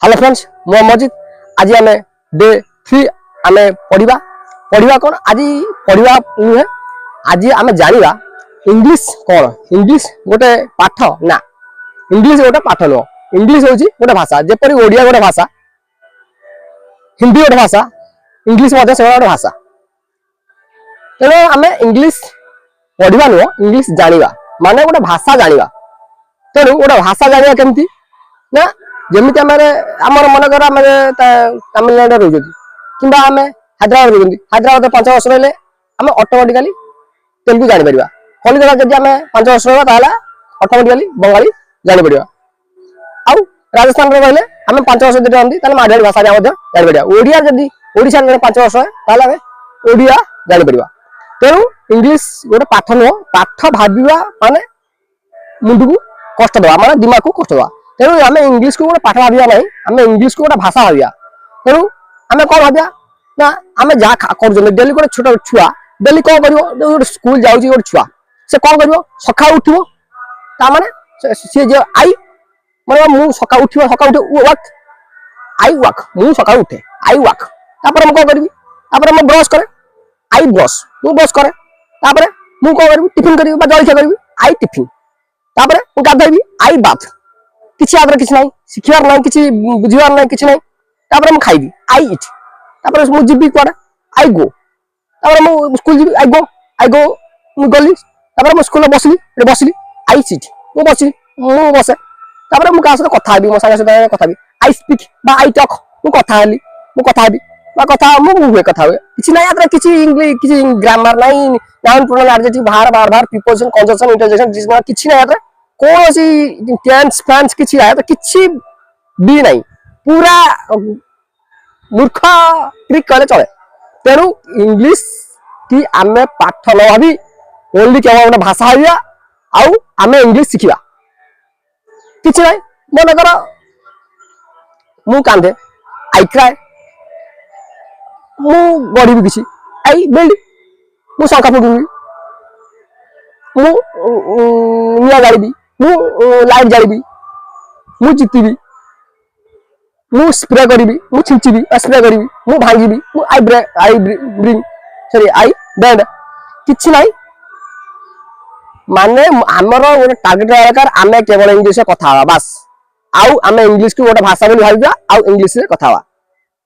hello friends मो मजिद आज आम डे 3 आम पढ़ा पढ़ा कौन आज पढ़ा नुहे आज आम जाना इंग्लिश कौन इंग्लिश गोटे पाठ ना इंग्लिश गोटे पाठ नुह इंग्लिश हूँ गोटे भाषा जेपरी ओडिया गोटे भाषा हिंदी गोटे भाषा इंग्लिश गोटे भाषा तेणु आम इंग्लिश पढ़ा नुह इंग्लिश जाना माने गोटे भाषा जाना तेणु गोटे भाषा जाना केमती ना जमीती आमर मनकर आम तमिलनाडु रोज कि आम हैदराबाद रोज हैदराबाद 5 वर्ष रही आम ऑटोमेटिकली तेलुगु जापर कलिकता जब आम 5 वर्ष रहा ऑटोमेटिकली बंगाली जापर आउ राजस्थान रही आम 5 वर्ष जो रही मारवाड़ी भाषा जापर ओडिया जब ओडिशा 5 वर्ष आम ओडिया जापर तेणु इंग्लिश गोटे पाठ नुह पाठ भाविया माने मुंड को कष्ट दवा माने दिमाग को कष्ट दवा तेणु आम इंग्लिश को गोटे पाठ भाविया ना आम इंग्लिश को गोटे भाषा भाविया तेणु आम कौन भाविया ना आम जहाँ कर डेली गोटे छोट छुआ डेली कौन कर स्कूल जाऊँ गोटे छुआ से कौन कर सका उठो सी जो आई मैं मुझे सका उठ सका उठे वाक आई वाक मुझे सका उठे आई वाक तापर कौन करी मैं ब्रश करे आई ब्रश मुझे ब्रश करे तापर मुझे कौन करी टिफिन करी जलखिया करी आई टिफिन तापर गाधेबी आई बाथ किसी आदर किसी ना शिखार ना कि बुझार ना कि मुझे खाइबी आई इट तापर मुझे जीवी कड़े आई गो तापर मुझे स्कूल जी आई गो मुझे गली तापर मुझे स्कूल बसली बसली आई सीट मुझे बसली मुझे बसे तापर मुझे क्या सहित कथा मो सांग सहित कथा आई स्पीक आई टॉक मुझे कथा कथा मुझे कथा हुए किसी ना यात्रा किसी इंग्लिश किसी ग्रामर ना नाउन प्रोनाउन एडजेक्टिव बाहर बार बार प्रीपोजिशन कंजंक्शन इंटरजेक्शन किसी ना यात्रा कौन सी टेंस फ्रांस किसी आया तो किसी भी नहीं पूरा मूर्ख ट्रिक कहले चले तेणु इंग्लिश की आम पाठ न भावी ओनली केवल गोटे भाषा भाविया आउ आम इंग्लिश शिखा किसी ना मन कर मु कांदे आई क्राए मु गढ़ी किसी आई बिल्ड मु शंका फुकी मु निया गाड़ी मु लाइट जाड़ी मु जीतबी मु स्प्रे करी मु छिंचबी स्प्रे करी मु भांगी मु I bring sorry I bed किछि नाही माने हमर गोटे टार्गेट दरकार आमे केवल इंग्लिश कथा हवा बस आउ आमे इंग्लिश को गोटे भाषा बोली भाबिया आउ इंग्लिश रे कथा हवा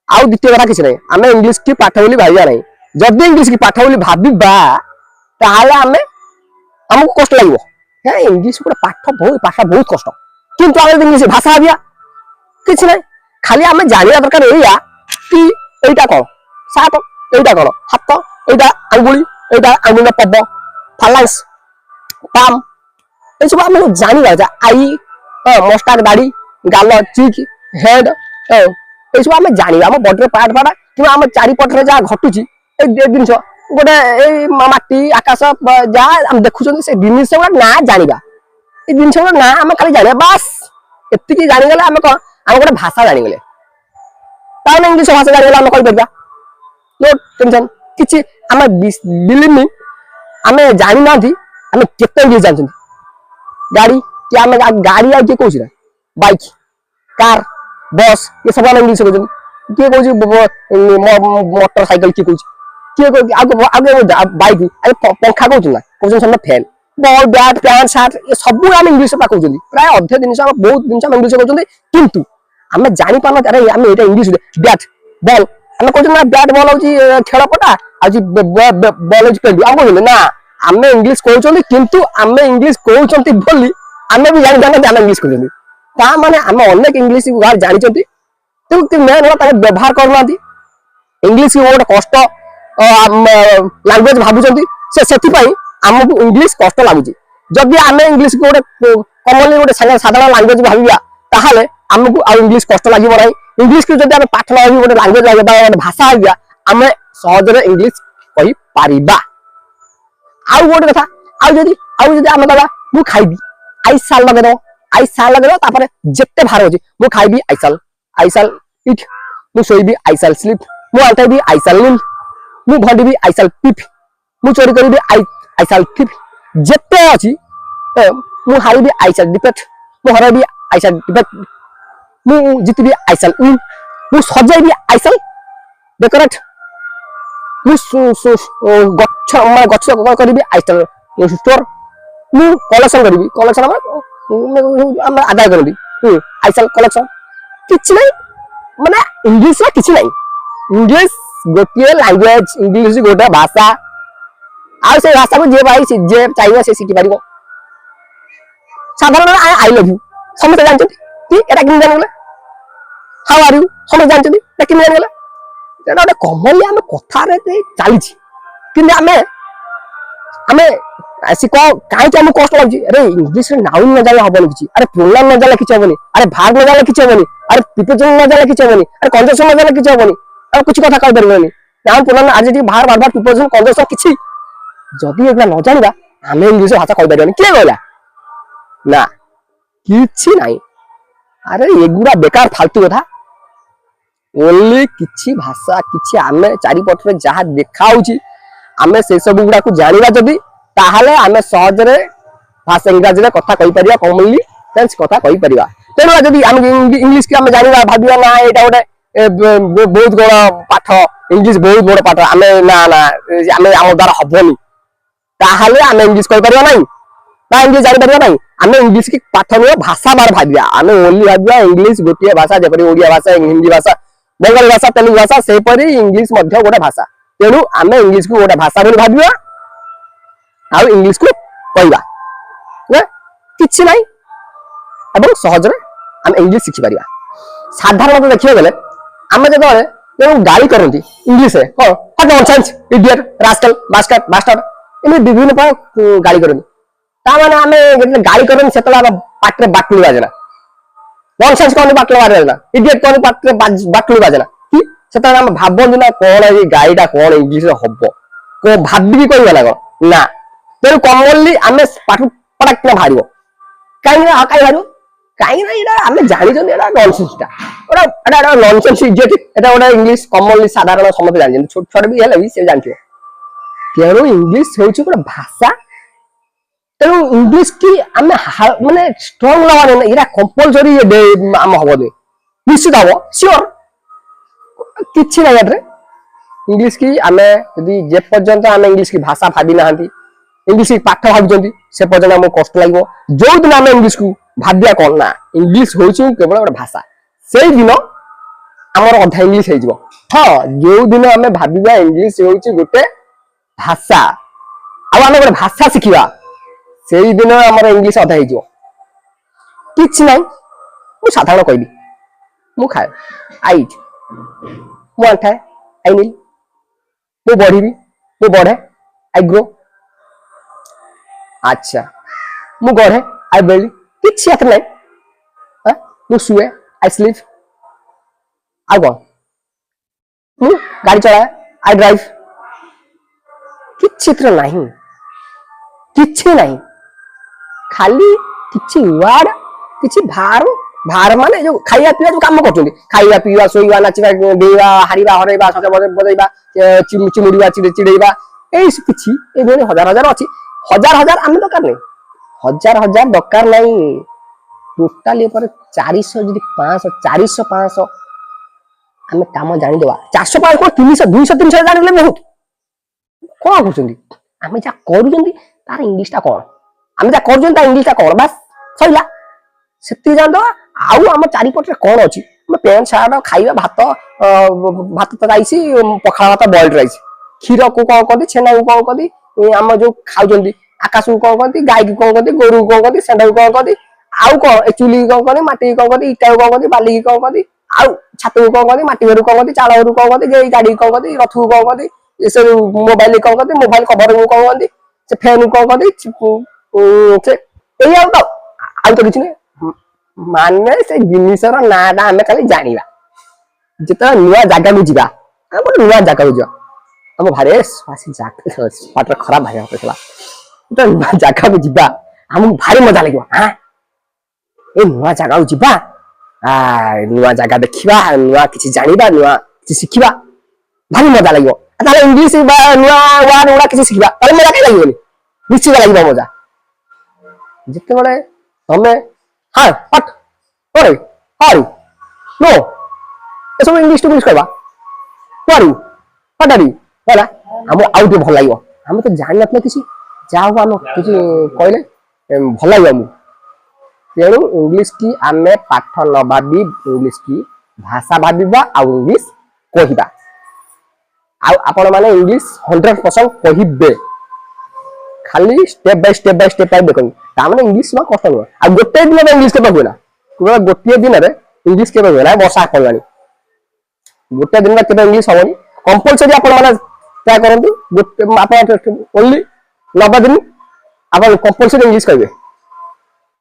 आउ द्वितीय कथा किछि नाही आमे इंग्लिश की पाठ बोली भाबिया नाही जदी इंग्लिश की पाठ बोली भाबिबा ताहाले आमे हमको कष्ट लागो है इंग्लिश गोटे पाठ बहुत भाषा बहुत कष्ट किंतु आम इंग्लिश भाषा भाविया किसी ना खाली आम जाना दरकार एया कि एटा कौन सात एटा कौन हाथ एटा आंगुली एटा आंगुल पब फालांस पाम ये सब आम जाना आई मस्टार्ड दाढ़ी गाल चिक हेड ये सब आम जाना आम बॉडी पार्ट पार्ट कि आम चारिपटे जहाँ घटुची जिन गोटे माटी आकाश जहाँ देखुं से जिन ना जाना ये जिन ना आम खाली जाना बास एति जानीगले आम कौन आम गोटे भाषा जानीगले ताने इंग्लिश भाषा जानीगले आम कही पारिबा नो टेंशन किछि आम बिलीव मी आम जानी ना आम केते इंग्लिश जानछन गाड़ी कि आम गाड़ी आ के कहूछि बाइक कार बस ये सब आम इंग्लिश कहउछन के कहउछि मोटरसाइकिल के कहउछि किए आगे आगे बाइक पंखा कहूँ ना कहते सब fan ball bat pant shirt ये सब आम इंग्लिश कहते प्राय अधे जिन बहुत जिन इंग्लिश कहते किंतु आम जानी पार अरे आम ये इंग्लिश बैट बॉल आम कहते बैट बॉल हूँ खेलपटा आज बॉल हूँ पेंडु आम कहते ना आम इंग्लिश कहते किंतु आम इंग्लिश कहते बोली आम भी जानी जाना आम इंग्लिश कहते माने आम अनेक इंग्लिश जानी मेन है व्यवहार करना इंग्लिश गोटे कष्ट लैंग्वेज भावुं से आमको इंग्लिश कष्ट लगुच जदि आम इंग्लिश को गोटे कमनली गोटे साधारण लैंग्वेज भाविया ताहले आमको आ इंग्लिश कष्ट लगे ना इंग्लिश को जब पाठ न भावी गोटे लैंग्वेज गोटे भाषा भाविया आम सहजरे इंग्लिश कहि पारिबा आउ गोटे कथा आउ जदि आम कहबा मु खाइबी आई साल लगेदो तापर जेते भार होची मु खाइबी आई साल इट मु सोइबी आई साल स्लीप मु आंटाइबी आई साल नील मु भंडी आई साल पिप मु चोरी करी आई साल थिप जेते अछि मु हारी आई साल डिपेट मु हराबी आई साल डिपेट मु जितबी आई शैल विन मु सजाइबी आई शैल डेकोरेट मु गच्छ मैं गच्छ करिबी आई शैल स्टोर मु कलेक्शन करिबी कलेक्शन हम आदाय करबी आई शैल कलेक्शन किछि नै माने इंग्लिश रा किछि नै इंग्लिश गोटे लैंग्वेज इंग्लिश गोटे भाषा आ से भाषा को जे भाई जे चाहिए से सिखि पारिबो साधारण आई लव यू समझ जानते कि एटा किन जानले हाउ आर यू समझ जानते एटा किन जानले एटा गोटे कॉमनली हम कथा रे चली कि हमें ऐसी को काई हम कष्ट लागछि अरे इंग्लिश रे नाउन न जाले हबनी किछि अरे प्रोनाउन न जाले किछि हबनी अरे भाग न जाले किछि हबनी अरे प्रीपोजिशन न जाले किछि हबनी अरे कंजक्शन न जाले किछि हबनी अरे कुछ कथा कहि परबनी नाउन प्रोनाउन एडजेक्टिव बार बार प्रीपोजिशन कंजक्शन किछि जदि एगला न जानिबा हमें इंग्लिश भाषा कहि परबनी के कहला ना किछि नाही अरे एगुरा बेकार फालतू कथा ओनली किछि भाषा किछि आमे चारि पटरे जहा देखाउछि आमे से सब गुडा को जानिबा जदि ताहाले आमे सहज रे भाषा इंग्लिश रे कथा कहि परिया कॉमनली सेंस कथा कहि परिया तेनो जदि आमे इंग्लिश के आमे जानिबा भाबिया ना एटा गोटे बहुत बड़ पाठ इंग्लिश बहुत बड़ पाठ आमे ना ना आमे आम द्वारा हबनी ताहाले आमे इंग्लिश कहि परिया नाही ना इंग्लिश जानि परिया नाही आमे इंग्लिश की पाठ में भाषा बार भाबिया आमे ओनली भाबिया इंग्लिश गोटे भाषा जेपरि ओडिया भाषा हिंदी भाषा बंगाली भाषा तेलुगु भाषा से परि इंग्लिश मध्य गोटे भाषा तेनु आमे इंग्लिश को गोटे भाषा बोली भाबिया आ इंग्लिश को कहबा ना किछि नाही एवं सहज रे हम इंग्लिश सिखि परिया साधारणतः देखियो गेले आमे जदे तेनु गाली करंती इंग्लिश रे को नॉनसेंस इडियट रास्कल बास्टर्ड एमे विभिन्न प्रकार गाली करंती ता माने हमें गाली करन सेतला पाटरे बाटली बाजना नॉनसेंस कोन बाटले बाजना इडियट कोन पाटरे बाटली बाजना कि सेतला हम भाबन ना कोन ए गाईटा कोन इंग्लिश रे हबो को भाबी कोइ लागो ना तेनु कॉमनली हमें पाठ पडक ना भारियो काई ना काई भारियो काई ना एटा हमें जानि जन एटा नॉनसेंसटा एटा नॉनसेंस इडियट एटा ओडा इंग्लिश कॉमनली साधारण समझ जानि छोट छोट भी हेले भी से जानथियो तेनु इंग्लिश होउछि कोन भाषा तेणु इंग्लिश की आमे माने स्ट्रांग लगा ना इरा कंपलसरी आम हबो निश्चित हबो श्योर किछि ना यार इंग्लिश की आमे यदि जे पर्यंत आमे इंग्लिश की भाषा भाबी नाहंती इंग्लिश की पाठ भाबुचंती से पर्यंत हम कष्ट लागो जो दिन आमे इंग्लिश को भाबिया कोन ना इंग्लिश होछि केवल एक भाषा सेई दिन हमर अधा इंग्लिश हे जिवो हां जो दिन आमे भाबिबा इंग्लिश होछि गोटे भाषा आ आमे गोटे भाषा सिखिबा सेई दिन हमर इंग्लिश अधा हे जिवो किछि नाही मु साधारण कहबी मु खाए आई मु अंठाए आई नील मु बढ़ीबी मु बढ़े आई ग्रो अच्छा मु गढ़े आई बिल्ड किछि एत नाही हां मु सुए आई स्लीप आ गो मु गाड़ी चलाए आई ड्राइव किछि एत नाही किछि नाही खाली किछि वर्ड किछि भार माने जो खाइया पिया जो काम करछोली खाइया पिया सोइबा नाचिबा देइबा हारिबा हरेबा सके बजेइबा चिमुड़ीबा चिड़ेइबा एई किछि ए बेले हजार हजार अछि हजार हजार हम दरकार नहीं हजार हजार दरकार नहीं टोटली पर 400 जदी 500 400 500 हम काम जानि देबा 400 500 को 300 200 300 जानि ले बहुत कोन करछोली हम जा करूछंती तार इंग्लिश ता कोन हम जा करूछंती ता इंग्लिश ता कोन बस सइला सेति जान दो आउ हम चारि पटरे कोन अछि हम पेन छाड़ खाइबा भात तो राइसी पखाला भात बॉइल्ड राइस खीर को कोन करदी छेना को कोन करदी हम जो खाउछंती आकाश को कोन करदी गाय को कोन करदी गोरु को कोन करदी सेंडा को कोन करदी आउ को चुली को कोन करदी माटी को कोन करदी इटा को कोन करदी बाली को कोन करदी आउ छात को कोन करदी माटी घर को कोन करदी चाळ घर को कोन करदी गई गाड़ी को कोन करदी रथ को कोन करदी ए सब मोबाइल को कोन करदी मोबाइल कवर को कोन करदी से फैन को कोन करदी से एई आउ तो किछ नै माने से जिनिसर नाडा हमें खाली जानिबा जेता नुवा जागा को जिबा हम नुवा जागा को जिबा हम भारे स्वासी जागा पाटर खराब भाई होतला तो नुवा जागा को जिबा हम भारी मजा लागो हां ए नुवा जागा को जिबा आ नुवा जागा देखिबा नुवा किछि जानिबा नुवा किछि सिखिबा भारी मजा लागो ताले इंग्लिश बा नुवा वर्ड उडा किछि सिखिबा ताले मजा काई लागोनी निश्चित लागो मजा जते बळे हमें हां पट ओरे हाय नो ए सब इंग्लिश टू इंग्लिश कहबा पारू पटारी हैला हम आउट भल लागो हम तो जान नथले किसी जाओ हम किसी कहले भल लागो हम तेणु इंग्लिश की आमे पाठ न भाबी इंग्लिश की भाषा भाबिबा आ इंग्लिश कहिबा आ आपण माने इंग्लिश 100% कहिबे खाली स्टेप बाय स्टेप देखो तामने इंग्लिश में कष्ट न आ गोटे दिन इंग्लिश के हुए ना केवल गोटे दिन रे इंग्लिश के हुए ना वर्षा पड़लानी गोटे दिन में केबे इंग्लिश होनी कंपलसरी आपण माने ट्राई करंतु गोटे आपण ओनली 90 दिन आपण कंपलसरी इंग्लिश कहिबे